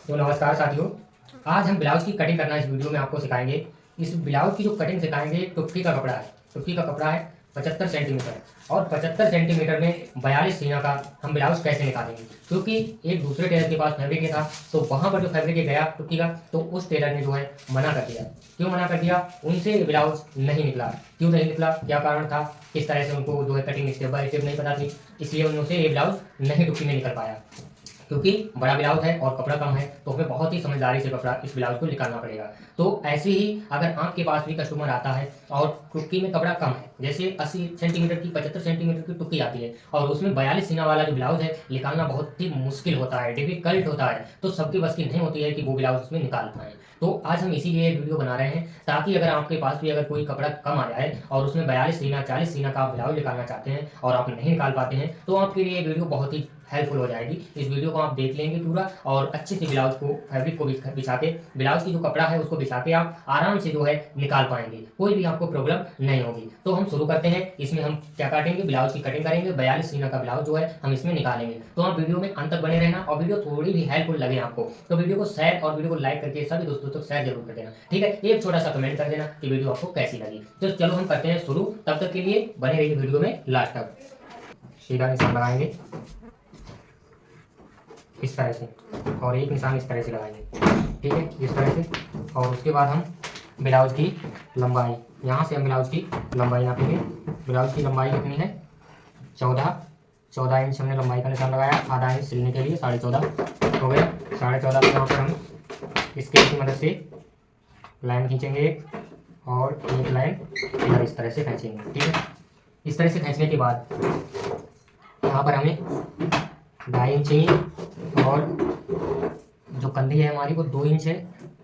तो नमस्कार साथियों, आज हम ब्लाउज की कटिंग करना इस वीडियो में आपको सिखाएंगे। इस ब्लाउज की जो कटिंग सिखाएंगे, टुक्की का कपड़ा है। टुक्की का कपड़ा है 75 सेंटीमीटर और 75 सेंटीमीटर में 42 सीना का हम ब्लाउज कैसे निकालेंगे। क्योंकि एक दूसरे टेलर के पास फैब्रिक था, तो वहां पर जो फैब्रिक गया टुक्की का, तो उस टेलर ने जो है मना कर दिया। क्यों मना कर दिया? उनसे ये ब्लाउज नहीं निकला। क्यों नहीं निकला, क्या कारण था, किस तरह से उनको जो है कटिंग स्टेप बाय स्टेप नहीं पता थी, इसलिए उनसे ये ब्लाउज नहीं टुक्की में निकल पाया। क्योंकि बड़ा ब्लाउज है और कपड़ा कम है, तो हमें बहुत ही समझदारी से कपड़ा इस ब्लाउज को निकालना पड़ेगा। तो ऐसे ही अगर आपके पास भी कस्टमर आता है और टुक्की में कपड़ा कम है, जैसे 80 सेंटीमीटर की 75 सेंटीमीटर की टुक्की आती है और उसमें 42 सीना वाला जो ब्लाउज है निकालना बहुत ही मुश्किल होता है, डिफिकल्ट होता है, तो सबकी बस की नहीं होती है कि वो ब्लाउज उसमें निकाल पाए। तो आज हम इसीलिए वीडियो बना रहे हैं, ताकि अगर आपके पास भी अगर कोई कपड़ा कम आ जाए और उसमें 42 सीना 40 सीना का आप ब्लाउज निकालना चाहते हैं और आप नहीं निकाल पाते हैं, तो आपके लिए वीडियो बहुत ही हेल्पफुल हो जाएगी। इस वीडियो को आप देख लेंगे पूरा और अच्छे से ब्लाउज को फैब्रिक को बिछा के, ब्लाउज की जो कपड़ा है उसको बिछा के आप आराम से जो है निकाल पाएंगे, कोई भी आपको प्रॉब्लम नहीं होगी। तो हम शुरू करते हैं। इसमें हम क्या काटेंगे, ब्लाउज की कटिंग करेंगे। 42 सीना का ब्लाउज जो है हम इसमें निकालेंगे। तो आप वीडियो में अंत तक बने रहना, और वीडियो थोड़ी भी हेल्पफुल लगे आपको तो वीडियो को शेयर और वीडियो को लाइक करके सभी दोस्तों तक शेयर जरूर कर देना, ठीक है। एक छोटा सा कमेंट कर देना कि वीडियो आपको कैसी लगी। तो चलो हम करते हैं शुरू, तब तक के लिए बने रहिए वीडियो में लास्ट तक। सीधा निशान लगाएंगे इस तरह से, और एक निशान इस तरह से लगाएंगे, ठीक है, इस तरह से। और उसके बाद हम ब्लाउज की लंबाई, यहाँ से हम ब्लाउज की लंबाई नापेंगे। ब्लाउज की लंबाई कितनी है? 14 इंच हमने लंबाई का निशान लगाया। आधा इंच सिलने के लिए 14.5 हो गया। 14.5 पे यहाँ पर हम स्केल की मदद से लाइन खींचेंगे एक, और एक लाइन इधर इस तरह से खींचेंगे, ठीक है। इस तरह से खींचने के बाद यहाँ पर हमें 2.5 इंच चाहिए, और जो कंधी है हमारी वो 2 इंच है,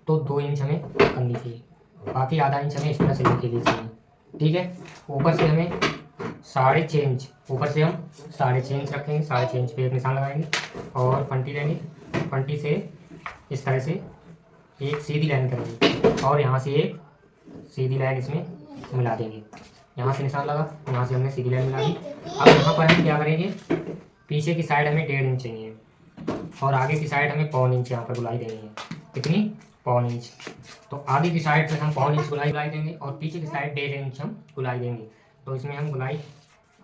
तो 2 इंच हमें कंधी चाहिए। बाकी आधा इंच हमें एक्स्ट्रा सिलने के लिए चाहिए, ठीक है। ऊपर से हमें 6.5 इंच, ऊपर से हम 6.5 इंच रखेंगे। 6.5 इंच पे एक निशान लगाएंगे और फंटी लेंगे। फंटी से इस तरह से एक सीधी लाइन करेंगे, और यहाँ से एक सीधी लाइन इसमें मिला देंगे। यहाँ से निशान लगा, यहाँ से हमने सीधी लाइन मिला दी। अब यहाँ पर हम क्या करेंगे, पीछे की साइड हमें 1.5 इंच चाहिए, और आगे की साइड हमें 1.25 इंच यहाँ पर गुलाई देनी है। कितनी? 1.25 इंच। तो आगे की साइड पे हम 1.25 इंच गुलाई देंगे, और पीछे की साइड 1.5 इंच हम गुलाई देंगे। तो इसमें हम गुलाई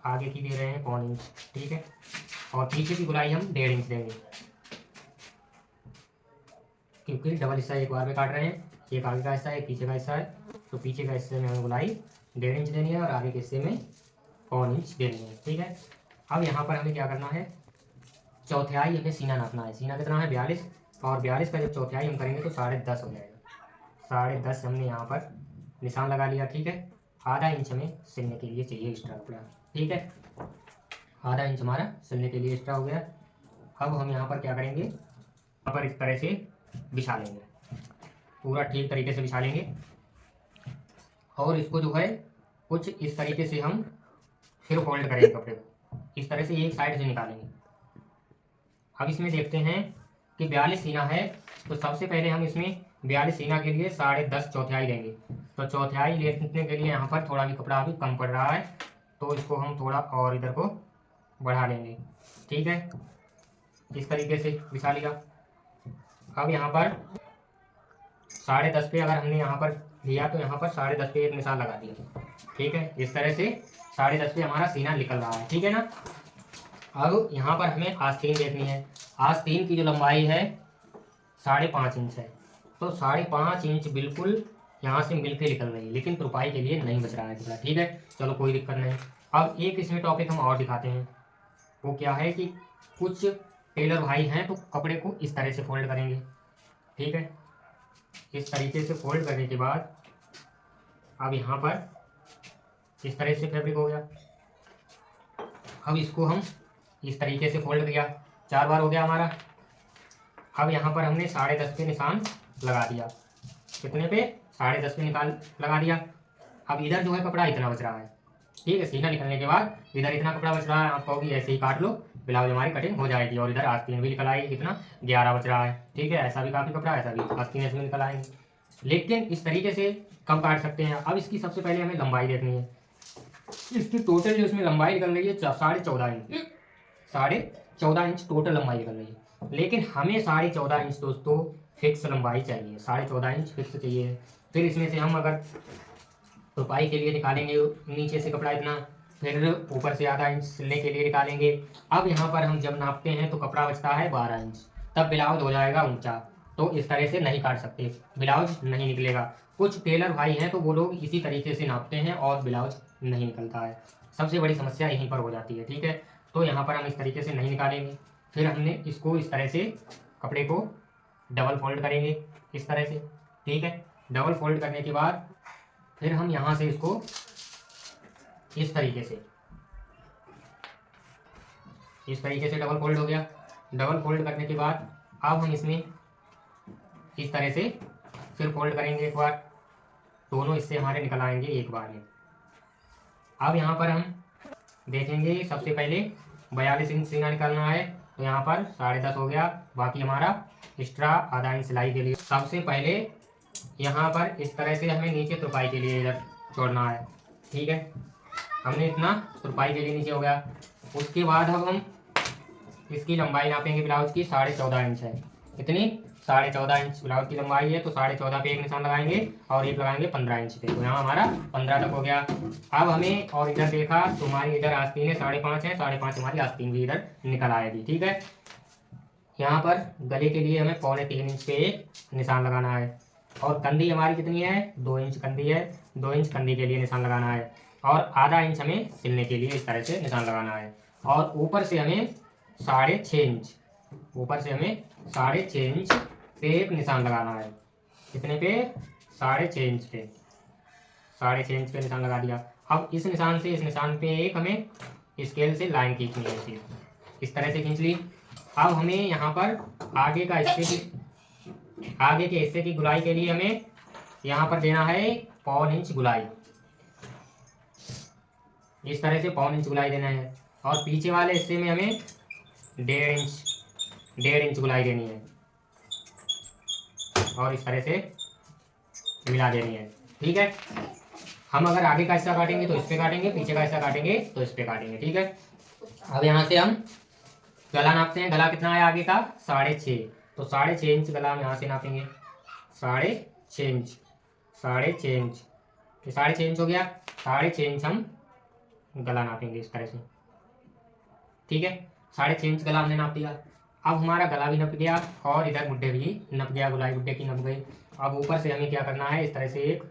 आगे की दे रहे हैं 1.25 इंच, ठीक है, और पीछे की गुलाई हम 1.5 इंच देंगे, क्योंकि डबल हिस्सा एक बार में काट रहे हैं। एक आगे का हिस्सा है, एक पीछे का हिस्सा है, तो पीछे का हिस्से में हमें गुलाई 1.5 इंच देनी है और आगे के हिस्से में 1.25 इंच देनी है, ठीक है। अब यहाँ पर हमें क्या करना है, चौथाई हमें सीना नापना है। सीना कितना है? 42, और 42 का जब चौथाई हम करेंगे तो 10.5 हो जाएगा। 10.5 हमने यहाँ पर निशान लगा लिया, ठीक है। आधा इंच हमें सिलने के लिए चाहिए एक्स्ट्रा कपड़ा, ठीक है। आधा इंच हमारा सिलने के लिए एक्स्ट्रा हो गया। अब हम यहाँ पर क्या करेंगे, यहाँ पर इस तरह से बिछा लेंगे, पूरा ठीक तरीके से बिछा लेंगे, और इसको जो है कुछ इस तरीके से हम फिर फोल्ड करेंगे कपड़े को, इस तरह से एक साइड से निकालेंगे। अब इसमें देखते हैं कि 42 सीना है, तो सबसे पहले हम इसमें 42 सीना के लिए 10.5 चौथाई लेंगे। तो चौथाई लेने के लिए यहाँ पर थोड़ा भी कपड़ा अभी कम पड़ रहा है, तो इसको हम थोड़ा और इधर को बढ़ा लेंगे, ठीक है। इस तरीके से बिछा लिया। अब यहाँ पर 10.5 पे अगर हमने यहाँ पर लिया, तो यहाँ पर 10.5 पे एक निशान लगा दिया, ठीक है। इस तरह से 10.5 पे हमारा सीना निकल रहा है, ठीक है ना। अब यहाँ पर हमें आस्तीन देखनी है। आस्तीन की जो लंबाई है 5.5 इंच है, तो 5.5 इंच बिल्कुल यहाँ से मिल के निकल रही है, लेकिन तुरपाई के लिए नहीं बच रहा है कपड़ा, ठीक है। चलो कोई दिक्कत नहीं। अब एक इसमें टॉपिक हम और दिखाते हैं, वो क्या है कि कुछ टेलर भाई हैं तो कपड़े को इस तरह से फोल्ड करेंगे, ठीक है। इस तरीके से फोल्ड करने के बाद अब यहाँ पर इस तरह से फैब्रिक हो गया। अब इसको हम इस तरीके से फोल्ड किया, 4 बार हो गया हमारा। अब यहाँ पर हमने 10.5 पे निशान लगा दिया। कितने पे? 10.5 पे निकाल लगा दिया। अब इधर जो है कपड़ा इतना बच रहा है, ठीक है। सीना निकलने के बाद इधर इतना कपड़ा बच रहा है, आप कहोगे ऐसे ही काट लो, ब्लाउज हमारी कटिंग हो जाएगी। और इधर आस्तीन भी निकल आएगी, कितना? 11 बच रहा है, ठीक है। ऐसा भी काफ़ी कपड़ा, ऐसा भी आस्तीन इसमें निकल आएंगे, लेकिन इस तरीके से कम काट सकते हैं। अब इसकी सबसे पहले हमें लंबाई देखनी है। इसकी टोटल जो इसमें लंबाई निकल रही है 14.5 इंच, 14.5 इंच टोटल लंबाई निकल रही है। लेकिन हमें 14.5 इंच दोस्तों फिक्स लंबाई चाहिए, 14.5 इंच फिक्स चाहिए। फिर इसमें से हम अगर तुरपाई के लिए निकालेंगे नीचे से कपड़ा इतना, फिर ऊपर से आधा इंच सिलने के लिए निकालेंगे। अब यहाँ पर हम जब नापते हैं तो कपड़ा बचता है 12 इंच, तब ब्लाउज हो जाएगा ऊंचा। तो इस तरह से नहीं काट सकते, ब्लाउज नहीं निकलेगा। कुछ टेलर भाई हैं तो वो लोग इसी तरीके से नापते हैं और ब्लाउज नहीं निकलता है। सबसे बड़ी समस्या यहीं पर हो जाती है, ठीक है। तो यहाँ पर हम इस तरीके से नहीं निकालेंगे। फिर हमने इसको इस तरह से कपड़े को डबल फोल्ड करेंगे इस तरह से, ठीक है। डबल फोल्ड करने के बाद फिर हम यहाँ से इसको इस तरीके से डबल फोल्ड हो गया। डबल फोल्ड करने के बाद अब हम इसमें इस तरह से फिर फोल्ड करेंगे एक बार, दोनों इससे हमारे निकल आएंगे एक बार में। अब यहाँ पर हम देखेंगे, सबसे पहले 42 इंच सीना निकालना है, तो यहाँ पर 10.5 हो गया, बाकी हमारा एक्स्ट्रा आधा इंच सिलाई के लिए। सबसे पहले यहाँ पर इस तरह से हमें नीचे तुरपाई के लिए इधर छोड़ना है, ठीक है। हमने इतना तुरपाई के लिए नीचे हो गया। उसके बाद अब हम इसकी लंबाई नापेंगे, ब्लाउज की 14.5 इंच है, इतनी 14.5 इंच ब्लाउज की लंबाई है। तो 14.5 पे एक निशान लगाएंगे और एक लगाएंगे 15 इंच पे, तो यहाँ हमारा 15 तक हो गया। अब हमें और इधर देखा तो हमारी इधर आस्तीन है 5.5 है, 5.5 हमारी आस्तीन भी इधर निकल आएगी, ठीक है। यहाँ पर गले के लिए हमें 3.25 इंच पे एक निशान लगाना है। और कंधी हमारी कितनी है, 2 इंच कंधी है, 2 इंच कंधी के लिए निशान लगाना है। और आधा इंच हमें सिलने के लिए इस तरह से निशान लगाना है। और ऊपर से हमें 6.5 इंच, ऊपर से हमें 6.5 इंच पे एक निशान लगाना है। कितने पे, 6.5 इंच पे, 6.5 इंच पे निशान लगा दिया। अब इस निशान से इस निशान पे एक हमें स्केल से लाइन खींचनी है, ऐसी इस तरह से खींच ली। अब हमें यहाँ पर आगे का हिस्से की, आगे के हिस्से की गुलाई के लिए हमें यहाँ पर देना है 1/4 इंच गुलाई, इस तरह से 1/4 इंच गुलाई देना है। और पीछे वाले हिस्से में हमें 1.5 इंच गुलाई देनी है और इस तरह से मिला देनी है, ठीक है। हम अगर आगे का हिस्सा काटेंगे तो इस पे काटेंगे, पीछे का हिस्सा काटेंगे तो इस पे काटेंगे, ठीक है। अब यहाँ से हम गला नापते हैं। गला कितना है आगे का, 6.5, तो 6.5 इंच गला हम यहाँ से नापेंगे, 6.5 इंच, 6.5 इंच, 6.5 इंच हो गया। 6.5 इंच हम गला नापेंगे इस तरह से, ठीक है। 6.5 इंच गला हमने नाप दिया। अब हमारा गला भी नप गया और इधर गुड्डे भी नप गया, गुलाई गुड्डे की नप गई। अब ऊपर से हमें क्या करना है, इस तरह से एक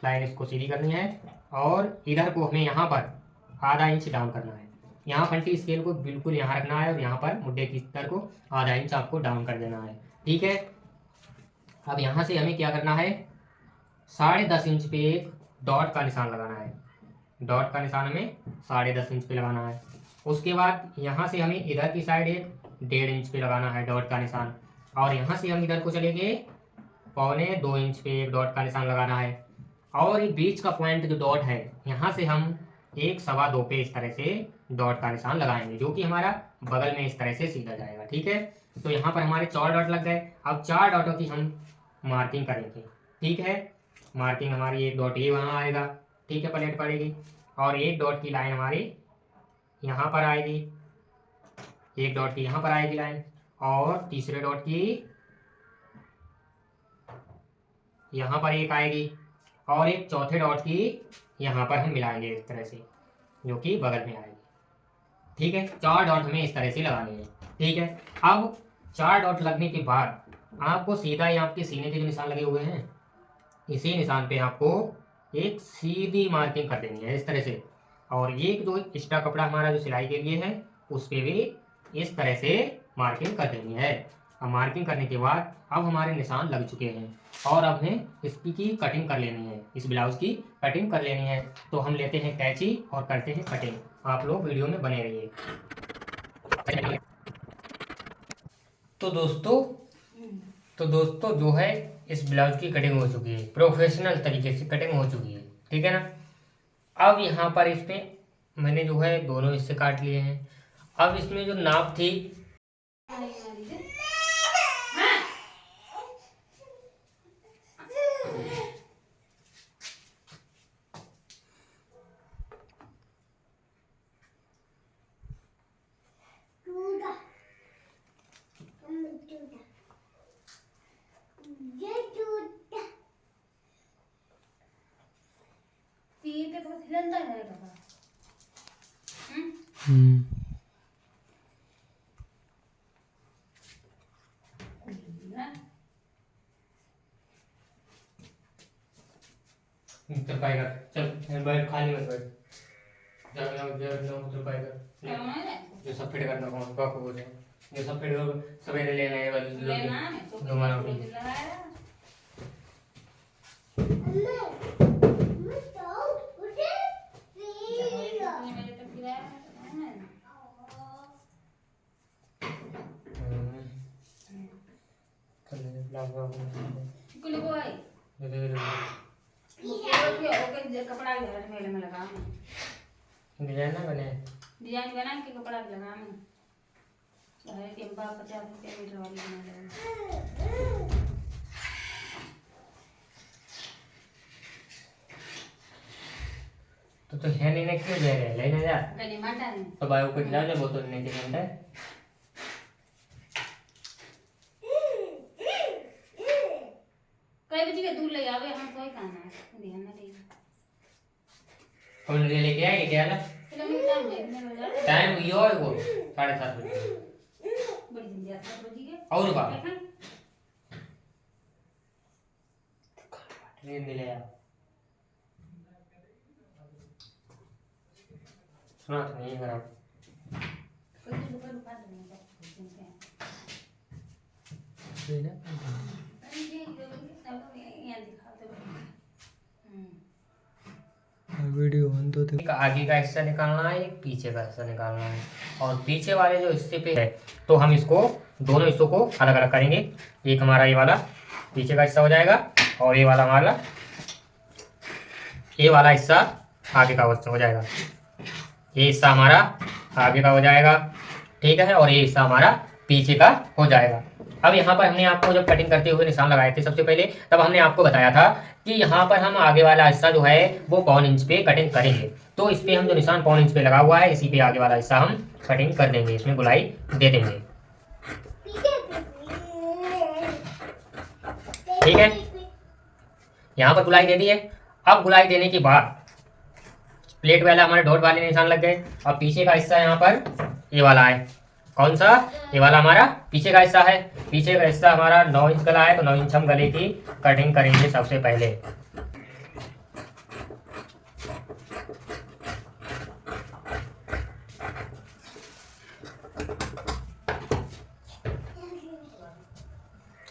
लाइन इसको सीधी करनी है और इधर को हमें यहाँ पर आधा इंच डाउन करना है। यहाँ फंटी स्केल को बिल्कुल यहाँ रखना है और यहाँ पर मुड्डे की इधर को आधा इंच आपको डाउन कर देना है, ठीक है। अब यहाँ से हमें क्या करना है, 10.5 इंच पे एक डॉट का निशान लगाना है। डॉट का निशान हमें 10.5 इंच पे लगाना है। उसके बाद यहाँ से हमें इधर की साइड एक 1.5 इंच पे लगाना है डॉट का निशान। और यहाँ से हम इधर को चलेंगे 1.25 इंच पे एक डॉट का निशान लगाना है। और ये बीच का पॉइंट जो डॉट है, यहाँ से हम 1.25 पे इस तरह से डॉट का निशान लगाएंगे, जो कि हमारा बगल में इस तरह से सीधा जाएगा, ठीक है। तो यहाँ पर हमारे 4 डॉट लग गए। अब 4 डॉटों की हम मार्किंग करेंगे, ठीक है। मार्किंग हमारी एक डॉट ये वहाँ आएगा, ठीक है, प्लेट पड़ेगी। और एक डॉट की लाइन हमारी यहाँ पर आएगी, एक डॉट की यहाँ पर आएगी लाइन, और तीसरे डॉट की यहाँ पर एक आएगी, और एक चौथे डॉट की यहाँ पर हम मिलाएंगे इस तरह से, जो कि बगल में आएगी, ठीक है। 4 डॉट हमें इस तरह से लगाने हैं, ठीक है। अब 4 डॉट लगने के बाद आपको सीधा ही आपके सीने के जो निशान लगे हुए हैं, इसी निशान पे आपको एक सीधी मार्किंग कर देनी है इस तरह से। और एक जो एक्स्ट्रा कपड़ा हमारा जो सिलाई के लिए है, उस पर भी इस तरह से मार्किंग कर देनी है। अब मार्किंग करने के बाद अब हमारे निशान लग चुके हैं और अब हमें इसकी की कटिंग कर लेनी है, इस ब्लाउज की कटिंग कर लेनी है। तो हम लेते हैं कैंची और करते हैं कटिंग। आप लोग वीडियो में बने रहिए। तो दोस्तों जो है इस ब्लाउज की कटिंग हो चुकी है, प्रोफेशनल तरीके से कटिंग हो चुकी है, ठीक है ना। अब यहाँ पर इस पे मैंने जो है दोनों हिस्से काट लिए हैं। अब इसमें जो नाप थी, तुरपाई कर, चल बैठ, खाली मत बैठ, तुरपाई कर, जो सब फिट करना कौन का को है, जो सब फिट कर सवेरे लेना है वाले दोबारा उठी कपड़ा मेले में लगा डिजाइन ना बने, डिजाइन बना के कपड़ा लगा में के 50 रुपये मीटर वाली बना तो है नहीं ना, क्यों जा रहे लेने जा लेने माटा नहीं तो बायो को खिला ले, बोतल लेने के घंटे कई बजे के दूर ले आवे, हम कोई काम है ध्यान ना दे कौन ले लेके आए क्या ना टाइम यो है वो 7:30 बजे बड़ी जल्दी आता बजी के और बा नींद ले आ सुना तो नहीं करा कोई रुपए रुपा देना ठीक है वीडियो बंद तो थे। एक आगे का हिस्सा निकालना है, एक पीछे का हिस्सा निकालना है, और पीछे वाले जो हिस्से पे है तो हम इसको दोनों हिस्सों को अलग अलग करेंगे। एक हमारा ये वाला पीछे का हिस्सा हो जाएगा और ये वाला हमारा ये वाला हिस्सा आगे का हो जाएगा। ये हिस्सा हमारा आगे का हो जाएगा, ठीक है, और ये हिस्सा हमारा पीछे का हो जाएगा। अब यहाँ पर हमने आपको जब कटिंग करते हुए निशान लगाए थे सबसे पहले, तब हमने आपको बताया था कि यहाँ पर हम आगे वाला हिस्सा जो है वो 1.25 इंच पे कटिंग करेंगे। तो इस पे हम जो निशान 1.25 इंच पे लगा हुआ है इसी पे आगे वाला हिस्सा हम कटिंग कर देंगे, इसमें गुलाई दे देंगे। ठीक है, यहाँ पर गुलाई दे दी है। अब गुलाई देने के बाद प्लेट वाला हमारे डॉट वाले निशान लग गए। अब पीछे का हिस्सा यहाँ पर ये वाला है, कौन सा, ये वाला हमारा पीछे का हिस्सा है। पीछे का हिस्सा हमारा 9 इंच गला है, तो 9 इंच हम गले की कटिंग करेंगे सबसे पहले।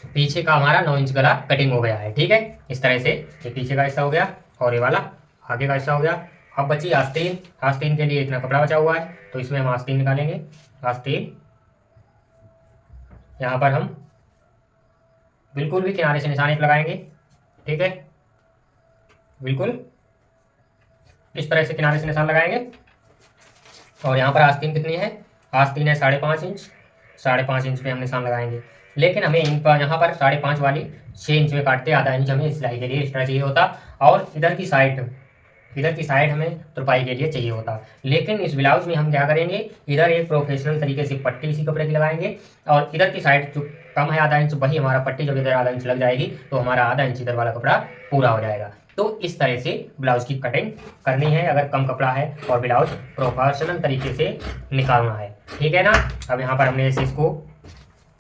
पीछे का हमारा 9 इंच गला कटिंग हो गया है, ठीक है। इस तरह से ये पीछे का हिस्सा हो गया और ये वाला आगे का हिस्सा हो गया। अब बची आस्तीन। आस्तीन के लिए इतना कपड़ा बचा हुआ है, तो इसमें हम आस्तीन निकालेंगे। आस्तीन यहाँ पर हम बिल्कुल भी किनारे से निशान लगाएंगे, ठीक है, बिल्कुल इस तरह से किनारे से निशान लगाएंगे। और यहाँ पर आस्तीन कितनी है, आस्तीन है 5.5 इंच। 5.5 इंच पे हम निशान लगाएंगे, लेकिन हमें इन पर यहाँ पर 5.5 वाली 6 इंच में काटते, आधा इंच हमें सिलाई के लिए एक्स्ट्रा चाहिए होता, और इधर की साइड हमें तुरपाई के लिए चाहिए होता। लेकिन इस ब्लाउज में हम क्या करेंगे, इधर एक प्रोफेशनल तरीके से पट्टी इसी कपड़े की लगाएंगे, और इधर की साइड जो कम है आधा इंच, वही हमारा पट्टी जब इधर आधा इंच लग जाएगी तो हमारा आधा इंच इधर वाला कपड़ा पूरा हो जाएगा। तो इस तरह से ब्लाउज की कटिंग करनी है अगर कम कपड़ा है और ब्लाउज प्रोफेशनल तरीके से निकालना है, ठीक है ना। अब यहाँ पर हमने ऐसे इसको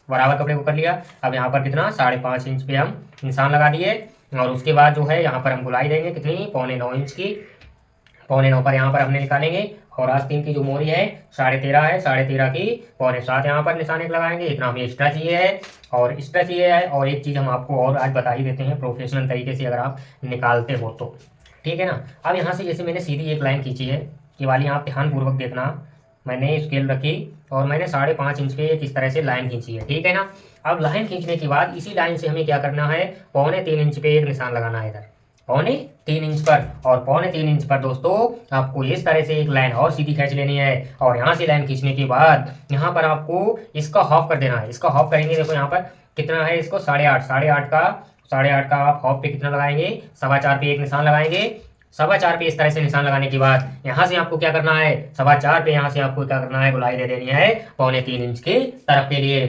बराबर कपड़े को कर लिया। अब यहाँ पर कितना 5.5 इंच पे हम निशान लगा दिए, और उसके बाद जो है यहाँ पर हम गुलाई देंगे कितनी, 9.25 इंच की। 9.25 पर यहाँ पर हमने निकालेंगे, और आस्तीन की जो मोरी है 13.5 है, 13.5 की 7.25 यहाँ पर निशान एक लगाएंगे। इतना हमें एक्स्ट्रा चाहिए है, और एक्स्ट्रा चाहिए है। और एक चीज़ हम आपको और आज बता ही देते हैं प्रोफेशनल तरीके से अगर आप निकालते हो तो, ठीक है ना। अब यहाँ से जैसे मैंने सीधी एक लाइन खींची है, ये वाली आप ध्यानपूर्वक देखना, मैंने स्केल रखी और मैंने 5.5 इंच पे एक इस तरह से लाइन खींची है, ठीक है ना। अब लाइन खींचने के बाद इसी लाइन से हमें क्या करना है, 3.25 इंच पे एक निशान लगाना है इधर 3.25 इंच पर। और 3.25 इंच पर दोस्तों आपको इस तरह से एक लाइन और सीधी खींच लेनी है, और यहाँ से लाइन खींचने के बाद यहाँ पर आपको इसका हाफ कर देना है। इसका हाफ करेंगे, देखो यहाँ पर कितना है, इसको 8.5 का आप हाफ पे कितना लगाएंगे, 4.25 पे एक निशान लगाएंगे। 4.25 पे इस तरह से निशान लगाने के बाद यहाँ से आपको क्या करना है, 4.25 पे यहाँ से आपको क्या करना है, गुलाई दे देनी है 3.25 इंच के तरफ के लिए।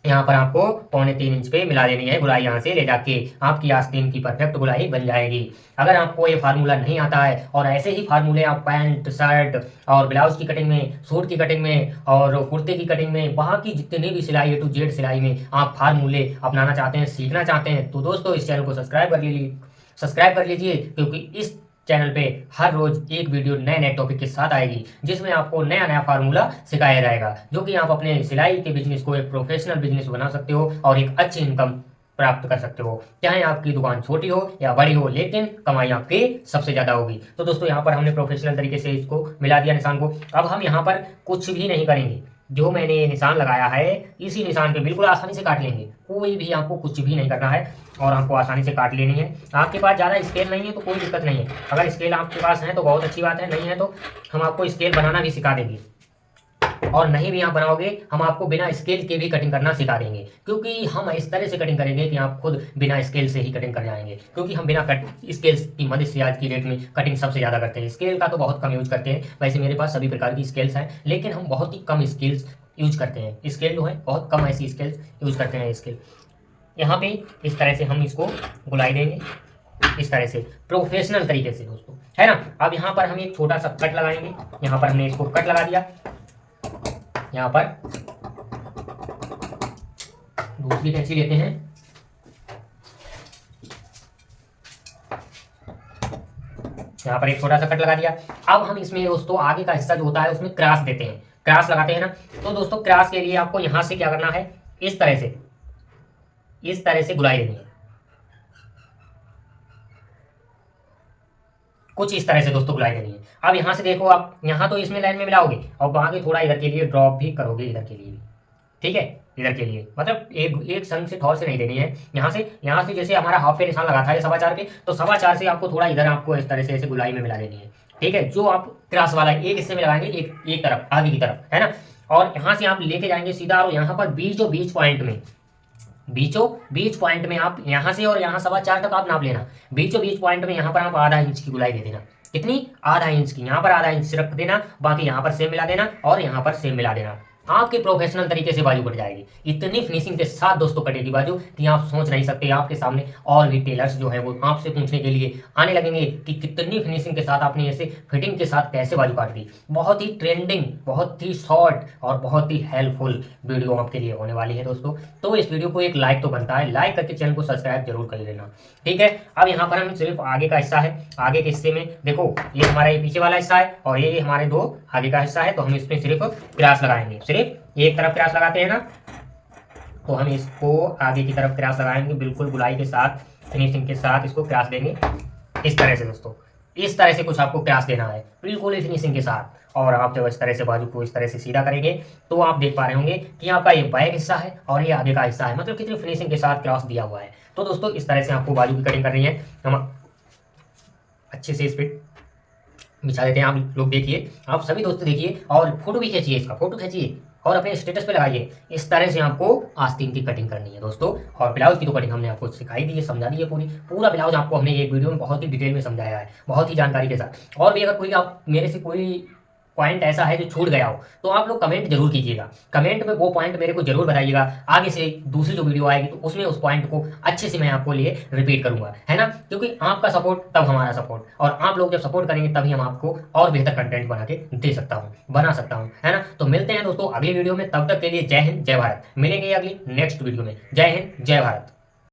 यहाँ पर आपको 2.25 इंच पे मिला देनी है गुलाई। यहाँ से ले जाके आपकी आस्तीन की परफेक्ट गुलाई बन जाएगी। अगर आपको ये फार्मूला नहीं आता है और ऐसे ही फार्मूले आप पैंट, शर्ट और ब्लाउज की कटिंग में, सूट की कटिंग में और कुर्ते की कटिंग में, वहाँ की जितनी भी सिलाई A to Z सिलाई में आप फार्मूले अपनाना चाहते हैं, सीखना चाहते हैं, तो दोस्तों इस चैनल को सब्सक्राइब कर लीजिए, क्योंकि इस चैनल पे हर रोज एक वीडियो नए नए टॉपिक के साथ आएगी, जिसमें आपको नया नया फार्मूला सिखाया जाएगा, जो कि आप अपने सिलाई के बिजनेस को एक प्रोफेशनल बिजनेस बना सकते हो और एक अच्छी इनकम प्राप्त कर सकते हो। चाहे आपकी दुकान छोटी हो या बड़ी हो, लेकिन कमाई आपकी सबसे ज्यादा होगी। तो दोस्तों यहाँ पर हमने प्रोफेशनल तरीके से इसको मिला दिया निशान को। अब हम यहाँ पर कुछ भी नहीं करेंगे, जो मैंने ये निशान लगाया है इसी निशान पे बिल्कुल आसानी से काट लेंगे। कोई भी आपको कुछ भी नहीं करना है और आपको आसानी से काट लेनी है। आपके पास ज़्यादा स्केल नहीं है तो कोई दिक्कत नहीं है। अगर स्केल आपके पास है तो बहुत अच्छी बात है, नहीं है तो हम आपको स्केल बनाना भी सिखा देंगे। और नहीं भी आप बनाओगे, हम आपको बिना स्केल के भी कटिंग करना सिखा देंगे, क्योंकि हम इस तरह से कटिंग करेंगे कि आप खुद बिना स्केल से ही कटिंग कर जाएंगे। क्योंकि हम बिना स्केल की मदद से आज की डेट में कटिंग सबसे ज़्यादा करते हैं। स्केल का तो बहुत कम यूज करते हैं। वैसे मेरे पास सभी प्रकार की स्केल्स हैं, लेकिन हम बहुत ही कम स्केल्स यूज करते हैं। स्केल जो है बहुत कम ऐसी स्केल्स यूज करते हैं। स्केल यहाँ पे इस तरह से हम इसको गुलाई देंगे, इस तरह से प्रोफेशनल तरीके से दोस्तों, है ना। अब यहाँ पर हम एक छोटा सा कट लगाएंगे। यहाँ पर हमने इसको कट लगा दिया। यहाँ पर दूसरी कैंची लेते हैं। यहाँ पर एक छोटा सा कट लगा दिया। अब हम इसमें दोस्तों आगे का हिस्सा जो होता है उसमें क्रॉस देते हैं, क्रॉस लगाते हैं ना। तो दोस्तों क्रॉस के लिए आपको यहाँ से क्या करना है, इस तरह से गुलाई देनी है। कुछ इस तरह से दोस्तों गुलाई देनी है। अब यहाँ से देखो, आप यहाँ तो इसमें लाइन में मिलाओगे और आगे थोड़ा इधर के लिए ड्रॉप भी करोगे, इधर के लिए भी, ठीक है। इधर के लिए मतलब एक संग से ठोर से नहीं देनी है। यहाँ से जैसे हमारा हाफ पे निशान लगा था ये 4.25 पे, तो 4.25 से आपको थोड़ा इधर आपको इस तरह से ऐसे गुलाई में मिला देनी है, ठीक है। जो आप क्रॉस वाला एक हिस्से में लगाएंगे, एक तरफ आगे की तरफ, है ना। और यहाँ से आप लेके जाएंगे सीधा, और यहाँ पर बीच पॉइंट में आप यहाँ से और यहाँ 4.25 तक आप नाप लेना। बीच पॉइंट में यहाँ पर आप आधा इंच की गुलाई दे देना। कितनी? आधा इंच की। यहाँ पर आधा इंच रख देना, बाकी यहाँ पर सेम मिला देना और यहाँ पर सेम मिला देना। आपके प्रोफेशनल तरीके से बाजू कट जाएगी। इतनी फिनिशिंग के साथ दोस्तों कटेगी बाजू कि आप सोच नहीं सकते। आपके सामने और भी टेलर्स जो है वो आपसे पूछने के लिए आने लगेंगे कि कितनी फिनिशिंग के साथ आपने ऐसे फिटिंग के साथ कैसे बाजू काट दी। बहुत ही ट्रेंडिंग, बहुत ही शॉर्ट और बहुत ही हेल्पफुल वीडियो आपके लिए होने वाली है दोस्तों। तो इस वीडियो को एक लाइक तो बनता है, लाइक करके चैनल को सब्सक्राइब जरूर कर लेना, ठीक है। अब यहाँ पर हम सिर्फ आगे का हिस्सा है, आगे के हिस्से में देखो ये हमारा ये पीछे वाला हिस्सा है और ये हमारे दो आगे का हिस्सा है। तो हम इसमें सिर्फ क्रॉस लगाएंगे, सिर्फ एक तरफ क्रॉस लगाते हैं ना, तो हम इसको आगे की तरफ क्रॉस लगाएंगे, बिल्कुल गुलाई के साथ, फिनिशिंग के साथ इसको क्रॉस देंगे इस तरह से दोस्तों। इस तरह से कुछ आपको क्रॉस देना है बिल्कुल फिनिशिंग के साथ। और आप जब इस तरह से बाजू को इस तरह से सीधा करेंगे तो आप देख पा रहे होंगे कि आपका ये बैक हिस्सा है और ये आगे का हिस्सा है, मतलब कितनी फिनिशिंग के साथ क्रॉस दिया हुआ है। तो दोस्तों इस तरह से आपको बाजू की कटिंग करनी है। हम अच्छे से इस पर बिछा देते हैं। आप लोग देखिए, आप सभी दोस्त देखिए और फोटो भी खींचिए, इसका फोटो खींचिए और अपने स्टेटस पे लगाइए। इस तरह से आपको आस्तीन की कटिंग करनी है दोस्तों। और ब्लाउज की तो कटिंग हमने आपको सिखाई दी है, समझा दी है। पूरा ब्लाउज आपको हमने एक वीडियो में बहुत ही डिटेल में समझाया है, बहुत ही जानकारी के साथ। और भी अगर कोई आप मेरे से कोई पॉइंट ऐसा है जो छूट गया हो तो आप लोग कमेंट जरूर कीजिएगा। कमेंट में वो पॉइंट मेरे को जरूर बताइएगा। आगे से दूसरी जो वीडियो आएगी तो उसमें उस पॉइंट को अच्छे से मैं आपको लिए रिपीट करूंगा, है ना। क्योंकि आपका सपोर्ट तब हमारा सपोर्ट, और आप लोग जब सपोर्ट करेंगे तभी हम आपको और बेहतर कंटेंट बना सकता हूँ, है ना। तो मिलते हैं दोस्तों अगली वीडियो में, तब तक के लिए जय हिंद जय भारत। मिलेंगे अगली नेक्स्ट वीडियो में। जय हिंद जय भारत।